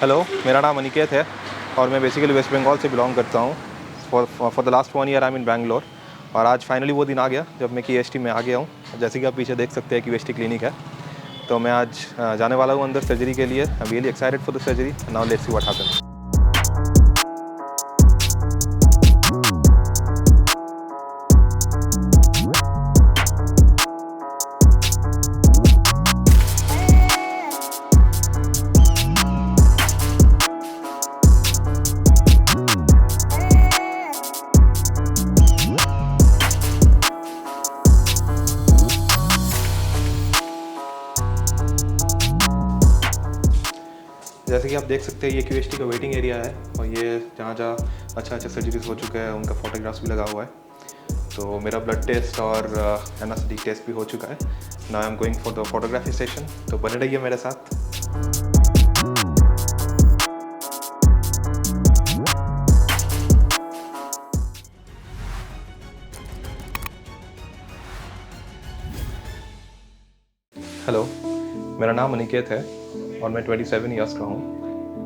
Hello, मेरा नाम अनिकेत है और मैं बेसिकली वेस्ट बंगाल से बिलोंग करता हूँ। For the last 1 year I am in Bangalore और आज फाइनली वो दिन आ गया जब मैं KST में आ गया हूँ। जैसे कि आप पीछे देख सकते हैं KST क्लिनिक है, तो मैं आज जाने वाला हूँ अंदर सर्जरी के लिए। आई am really excited for the surgery. Now let's see what happens. जैसे कि आप देख सकते हैं ये QST का वेटिंग एरिया है और ये जहाँ अच्छा सर्जरीज हो चुके हैं उनका फोटोग्राफ्स भी लगा हुआ है। तो मेरा ब्लड टेस्ट और एनास्थेटिक टेस्ट भी हो चुका है। Now I am going for the photography session, तो बने रहिए मेरे साथ। हेलो, मेरा नाम अनिकेत है और मैं 27 ईयर्स का हूँ।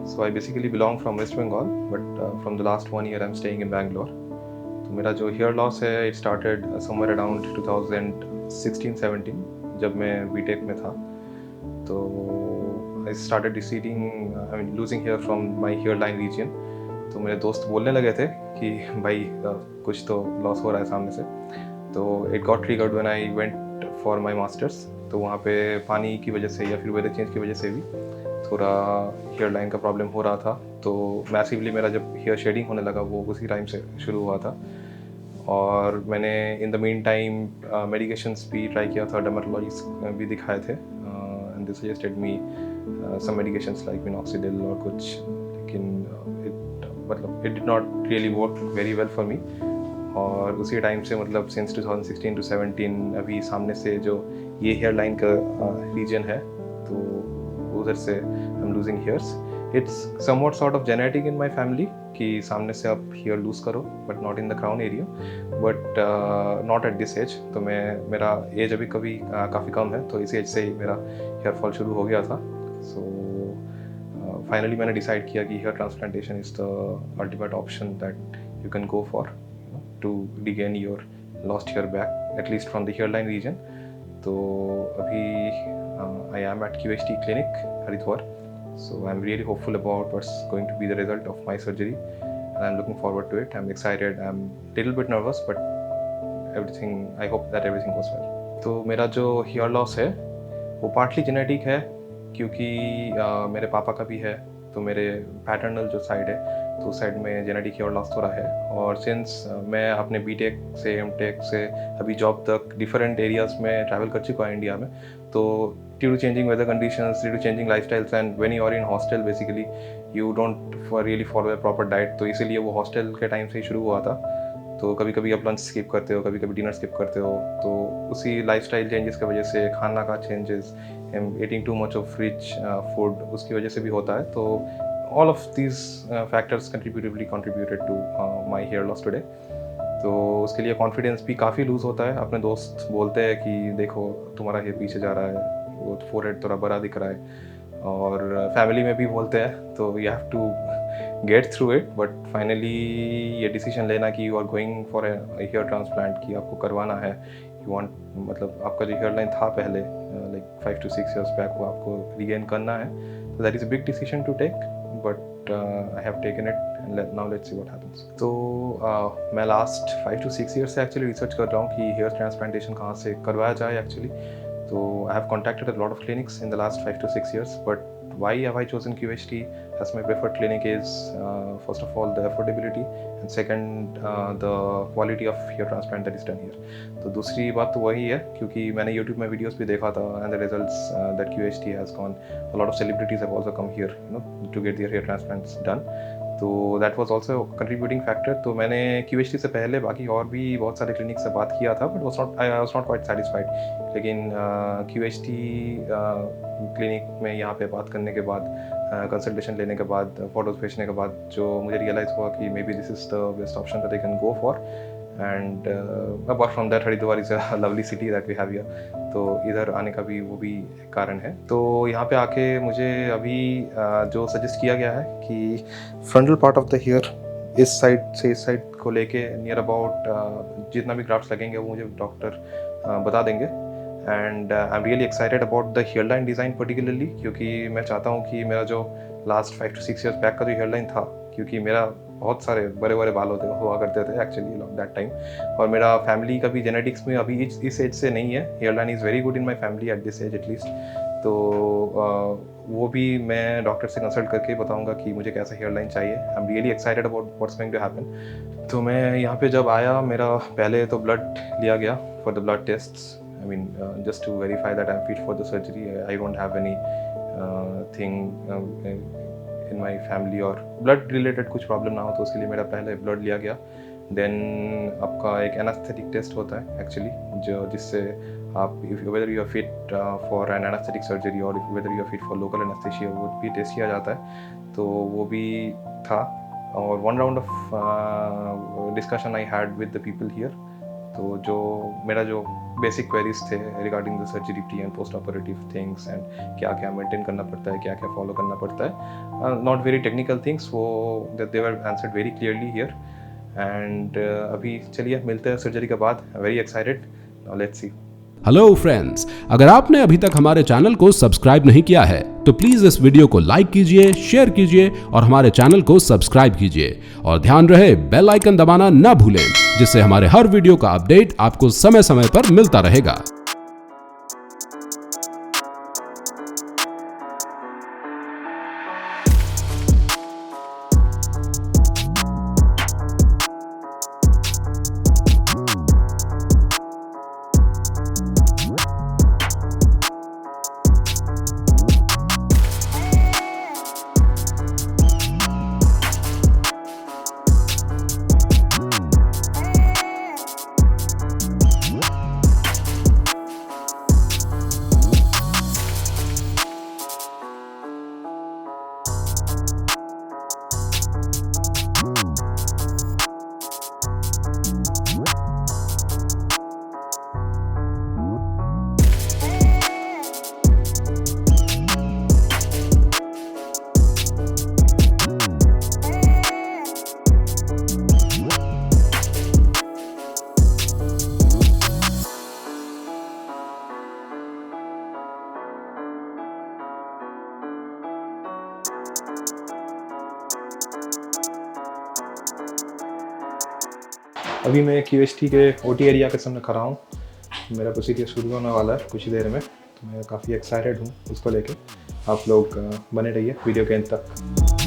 So I basically belong from West Bengal but from the last 1 year I am staying in Bangalore. तो मेरा जो हेयर लॉस है इट स्टार्टेड समवेयर अराउंड 2016-17 जब मैं बीटेक में था। तो I started receding I mean losing hair from my hairline reason. तो मेरे दोस्त बोलने लगे थे कि भाई कुछ तो लॉस हो रहा है सामने से। तो it got triggered when I went for my masters. तो वहाँ पे पानी की वजह से या फिर वेदर चेंज की वजह से भी थोड़ा हेयर लाइन का प्रॉब्लम हो रहा था। तो मैसिवली मेरा जब हेयर शेडिंग होने लगा वो उसी टाइम से शुरू हुआ था। और मैंने in the mean time medications भी ट्राई किया था, डर्मेटोलॉजिस्ट भी दिखाए थे and they suggested me some medications like minoxidil और कुछ, लेकिन it did not really work very well for me. और उसी टाइम से मतलब सिंस 2016 to 17 अभी सामने से जो ये हेयर लाइन का रीजन है तो उधर से I am losing hairs. It's somewhat sort of genetic in my family कि सामने से आप हेयर लूज करो but not in the crown area, but not at this age. तो मेरा एज अभी काफ़ी कम है, तो इसी एज से ही मेरा हेयर फॉल शुरू हो गया था। सो फाइनली मैंने डिसाइड किया कि hair transplantation is the ultimate option that you can go for to regain your lost hair back, at least from the hairline region. तो अभी I am at QHT clinic Haridwar, so I'm really hopeful about what's going to be the result of my surgery and I'm looking forward to it. I'm excited, I'm a little bit nervous but I hope that everything goes well. तो मेरा जो hair loss है वो partly genetic है क्योंकि मेरे पापा का भी है। तो मेरे पैटर्नल जो साइड है तो उस साइड में जेनेटिक हेयर लॉस थोड़ा है। और सिंस मैं अपने बीटेक से एमटेक से अभी जॉब तक डिफरेंट एरियाज में ट्रैवल कर चुका हूँ इंडिया में, तो due to changing weather conditions, due to changing lifestyles and when you are in hostel basically you don't really follow a proper diet, तो इसीलिए वो हॉस्टल के टाइम से ही शुरू हुआ था। तो कभी कभी आप लंच स्किप करते हो, कभी कभी डिनर स्किप करते हो, तो उसी लाइफस्टाइल चेंजेस की वजह से खाना का changes, eating too much of rich food उसकी वजह से भी होता है। तो all of these factors contributed to my hair loss today. तो उसके लिए कॉन्फिडेंस भी काफ़ी लूज़ होता है। अपने दोस्त बोलते हैं कि देखो तुम्हारा हेयर पीछे जा रहा है, वो फोरहेड थोड़ा बड़ा दिख रहा है, और फैमिली में भी बोलते हैं। तो you have to get through it, but finally ये डिसीजन लेना कि you are going for a hair transplant कि आपको करवाना है, यू वांट मतलब आपका जो हेयर लाइन था पहले लाइक 5 to 6 years बैक वो आपको रिगेन करना है। तो that is a big decision to take but I have taken it and now let's see what happens. तो मैं लास्ट 5 to 6 years से एक्चुअली रिसर्च कर रहा हूँ कि हेयर ट्रांसप्लांटेशन कहाँ से करवाया जाए एक्चुअली। तो I have contacted a lot of clinics in the last 5 to 6 years, but why have I chosen QHT as my preferred clinic is first of all the affordability and second the quality of hair transplant that is done here. तो दूसरी बात तो वही है क्योंकि मैंने YouTube में videos भी देखा था and the results that QHT has gone, a lot of celebrities have also come here to get their hair transplants done. तो that was also contributing factor. तो मैंने QHT से पहले बाकी और भी बहुत सारे क्लिनिक से बात किया था but I was not quite satisfied. लेकिन QHT क्लिनिक में यहाँ पे बात करने के बाद, कंसल्टेशन लेने के बाद, फोटोज भेजने के बाद जो मुझे रियलाइज़ हुआ कि maybe this is the best option that I can go for. And apart from that Haridwar is a lovely city that we have here, तो इधर आने का भी वो भी एक कारण है। तो यहाँ पे आके मुझे अभी जो सजेस्ट किया गया है कि frontal part of the hair इस साइड से इस साइड को लेके नियर अबाउट जितना भी ग्राफ्ट्स लगेंगे वो मुझे डॉक्टर बता देंगे। And I am really excited about the hair line design particularly, क्योंकि मैं चाहता हूँ कि मेरा जो लास्ट 5 to 6 years बैक का जो हेयर लाइन था, क्योंकि मेरा बहुत सारे बड़े बड़े बाल हुआ करते थे एक्चुअली दैट टाइम, और मेरा फैमिली का भी जेनेटिक्स में अभी इस एज से नहीं है। Hair line is very good in my family at this age at least. तो वो भी मैं डॉक्टर से कंसल्ट करके बताऊंगा कि मुझे कैसा हेयर लाइन चाहिए। I am really excited about what's going to happen. तो मैं यहाँ पे जब आया, मेरा पहले तो ब्लड लिया गया for the blood tests. I mean, just to verify that I'm fit for the surgery. I don't have any thing in my family और blood related कुछ problem ना हो, तो उसके लिए मेरा पहले blood लिया गया। Then आपका एक anesthetic test होता है actually, जो जिससे आप whether you are fit for an anesthetic surgery or whether you are fit for local anesthesia, वो भी टेस्ट किया जाता है। तो वो भी था, और one round of discussion I had with the people here। तो जो मेरा जो बेसिक क्वेरीज थे regarding the surgery pre and post operative things and क्या क्या मेंटेन करना पड़ता है, क्या क्या फॉलो करना पड़ता है, नॉट वेरी टेक्निकल थिंग्स, वो they were answered very clearly here. And अभी चलिए मिलते हैं सर्जरी के बाद। Very excited, now let's see. Hello friends, अगर आपने अभी तक हमारे चैनल को सब्सक्राइब नहीं किया है तो प्लीज इस वीडियो को लाइक कीजिए, शेयर कीजिए और हमारे चैनल को सब्सक्राइब कीजिए। और ध्यान रहे बेल आइकन दबाना ना भूलें, जिससे हमारे हर वीडियो का अपडेट आपको समय समय पर मिलता रहेगा। अभी मैं QST के OT एरिया के सामने खड़ा हूँ। मेरा प्रोसीजर शुरू होने वाला है कुछ ही देर में, तो मैं काफ़ी एक्साइटेड हूँ उसको लेके। आप लोग बने रहिए वीडियो के अंत तक।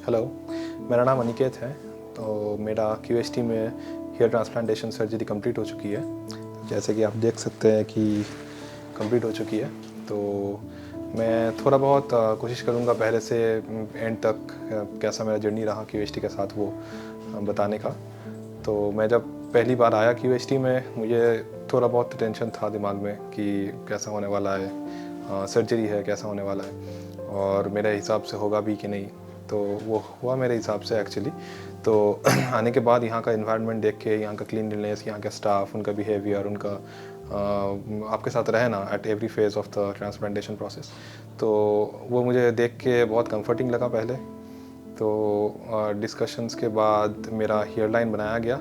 हेलो, मेरा नाम अनिकेत है। तो मेरा QST में हेयर ट्रांसप्लांटेशन सर्जरी कंप्लीट हो चुकी है। जैसे कि आप देख सकते हैं कि कंप्लीट हो चुकी है। तो मैं थोड़ा बहुत कोशिश करूँगा पहले से एंड तक कैसा मेरा जर्नी रहा QST के साथ वो बताने का। तो मैं जब पहली बार आया QST में, मुझे थोड़ा बहुत टेंशन था दिमाग में कि कैसा होने वाला है, सर्जरी है कैसा होने वाला है और मेरे हिसाब से होगा भी कि नहीं। तो वो हुआ मेरे हिसाब से एक्चुअली। तो आने के बाद यहाँ का इन्वायरमेंट देख के, यहाँ का क्लीनलीनेस, यहाँ का स्टाफ, उनका बिहेवियर, उनका आपके साथ रहना at every phase of the transplantation process, तो वो मुझे देख के बहुत कंफर्टिंग लगा पहले। तो डिस्कशंस के बाद मेरा हेयर लाइन बनाया गया।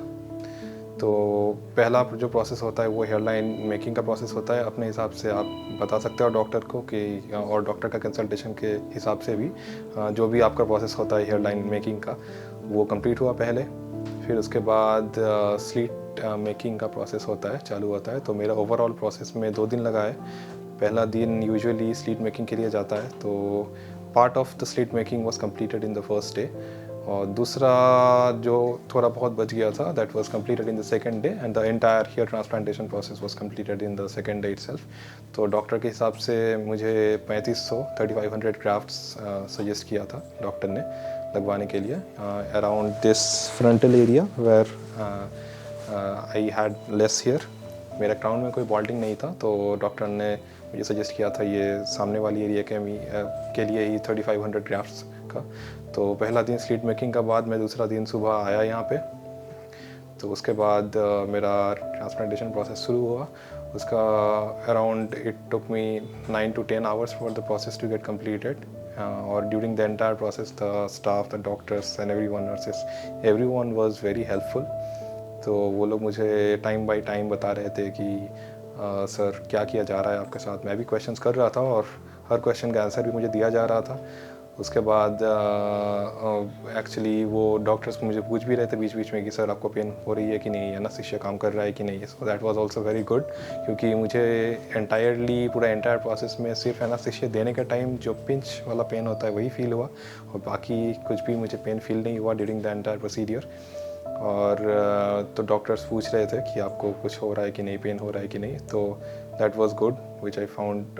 तो पहला जो प्रोसेस होता है वो हेयर लाइन मेकिंग का प्रोसेस होता है। अपने हिसाब से आप बता सकते हो डॉक्टर को कि, और डॉक्टर का कंसल्टेशन के हिसाब से भी जो भी आपका प्रोसेस होता है हेयर लाइन मेकिंग का, वो कंप्लीट हुआ पहले। फिर उसके बाद स्लीट मेकिंग का प्रोसेस होता है, चालू होता है। तो मेरा ओवरऑल प्रोसेस में 2 दिन लगा है। पहला दिन यूजुअली स्लीट मेकिंग के लिए जाता है। तो part of the slit making was completed in the first day. और दूसरा जो थोड़ा बहुत बच गया था that was completed in the second day and the entire hair transplantation process was completed in the second day itself. तो doctor के हिसाब से मुझे 3500 ग्राफ्ट्स सजेस्ट किया था डॉक्टर ने लगवाने के लिए around this frontal area where I had less hair. मेरा क्राउन में कोई बॉल्डिंग नहीं था तो डॉक्टर ने मुझे सजेस्ट किया था ये सामने वाली एरिया के लिए ही 3500 ग्राफ्ट्स का। तो पहला दिन स्लीट मेकिंग का बाद मैं दूसरा दिन सुबह आया यहाँ पे। तो उसके बाद मेरा ट्रांसप्लांटेशन प्रोसेस शुरू हुआ। उसका around it took me 9 to 10 hours for the process to get completed. और during the entire process the staff, the doctors and everyone, nurses, everyone was very helpful. तो वो लोग मुझे टाइम बाय टाइम बता रहे थे कि सर क्या किया जा रहा है आपके साथ। मैं भी क्वेश्चंस कर रहा था और हर क्वेश्चन का आंसर भी मुझे दिया जा रहा था। उसके बाद एक्चुअली वो डॉक्टर्स मुझे पूछ भी रहे थे बीच बीच में कि सर आपको पेन हो रही है कि नहीं, एनेस्थीसिया काम कर रहा है कि नहीं। So that was also very good, क्योंकि मुझे पूरा एंटायर प्रोसेस में सिर्फ एनेस्थीसिया देने का टाइम जो पिंच वाला पेन होता है वही फील हुआ और बाकी कुछ भी मुझे पेन फील नहीं हुआ ड्यूरिंग द एंटायर प्रोसीडियर। और तो डॉक्टर्स पूछ रहे थे कि आपको कुछ हो रहा है कि नहीं, पेन हो रहा है कि नहीं। तो that was good which I found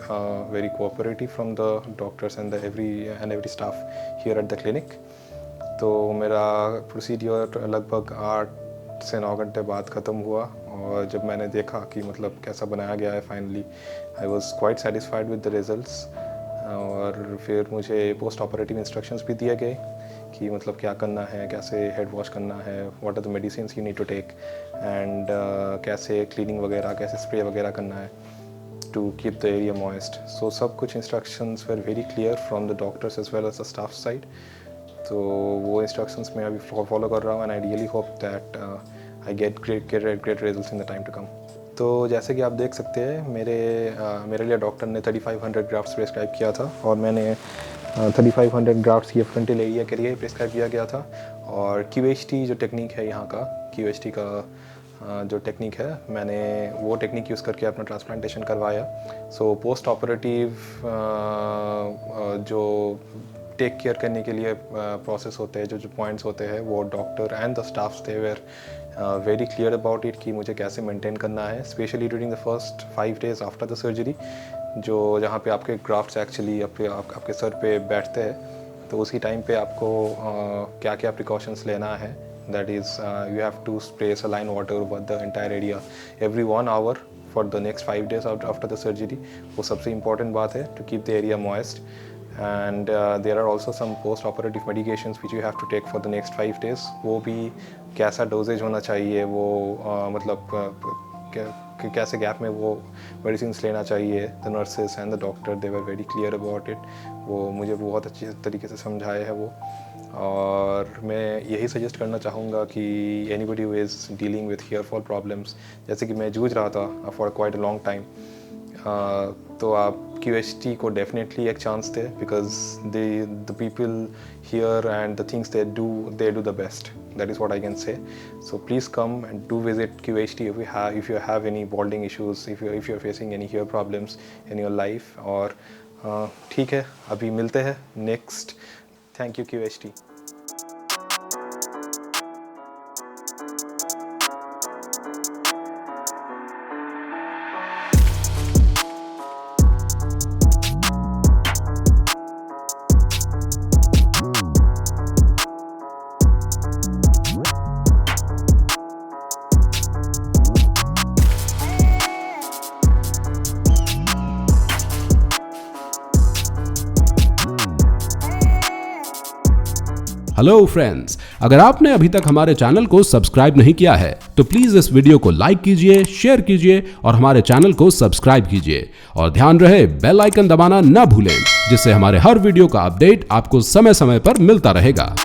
very cooperative from the doctors and every staff here at the clinic. तो मेरा प्रोसीडियर लगभग 8 से 9 घंटे बाद ख़त्म हुआ और जब मैंने देखा कि मतलब कैसा बनाया गया है finally, I was quite satisfied with the results. और फिर मुझे पोस्ट ऑपरेटिव इंस्ट्रक्शंस भी दिए गए कि मतलब क्या करना है, कैसे हेड वॉश करना है, what are the medicine you need to take and कैसे क्लीनिंग वगैरह, कैसे स्प्रे वगैरह करना है to keep the area moist. So सब कुछ instructions were very clear from the doctors as well as the staff side. तो वो instructions मैं अभी follow कर रहा हूँ and I really hope that I get great results in the time to come. तो जैसे कि आप देख सकते हैं मेरे लिए डॉक्टर ने 3500 ग्राफ्ट्स प्रेस्क्राइब किया था और मैंने 3500 ग्राफ्ट्स ये फ्रंटल एरिया के लिए प्रेस्क्राइब किया गया था। और QHT जो टेक्निक है यहाँ का, QHT का जो टेक्निक है, मैंने वो टेक्निक यूज़ करके अपना ट्रांसप्लांटेशन करवाया। सो पोस्ट ऑपरेटिव जो टेक केयर करने के लिए प्रोसेस होते हैं, जो पॉइंट्स होते हैं, वो doctor and the staffs they were very clear about it कि मुझे कैसे मेंटेन करना है, specially during the first 5 days after the surgery, जो जहाँ पे आपके ग्राफ्ट्स एक्चुअली आपके सर पे बैठते हैं। तो उसी टाइम पे आपको क्या क्या प्रिकॉशंस लेना है। That is, you have to spray saline water over the entire area every 1 hour for the next 5 days after the surgery. वो सबसे important बात है to keep the area moist. And there are also some post-operative medications which you have to take for the next 5 days. वो भी कैसा doses होना चाहिए, वो मतलब कैसे गैप में वो मेडिसिन लेना चाहिए। The nurses and the doctor they were very clear about it. वो मुझे बहुत अच्छी तरीके से समझाया है वो। और मैं यही सजेस्ट करना चाहूँगा कि anybody who is dealing with hair fall problems, जैसे कि मैं जूझ रहा था for quite a long time, तो आप QHT को डेफिनेटली एक चांस दे, because the people here and the things they do the best. That is what I can say. So please come and do visit QHT if you have any balding issues, if you're facing any hair problems in your life. और ठीक है, अभी मिलते हैं next. Thank you QHT. Hello friends, अगर आपने अभी तक हमारे चैनल को सब्सक्राइब नहीं किया है तो प्लीज इस वीडियो को लाइक कीजिए, शेयर कीजिए और हमारे चैनल को सब्सक्राइब कीजिए. और ध्यान रहे बेल आइकन दबाना ना भूलें, जिससे हमारे हर वीडियो का अपडेट आपको समय समय पर मिलता रहेगा.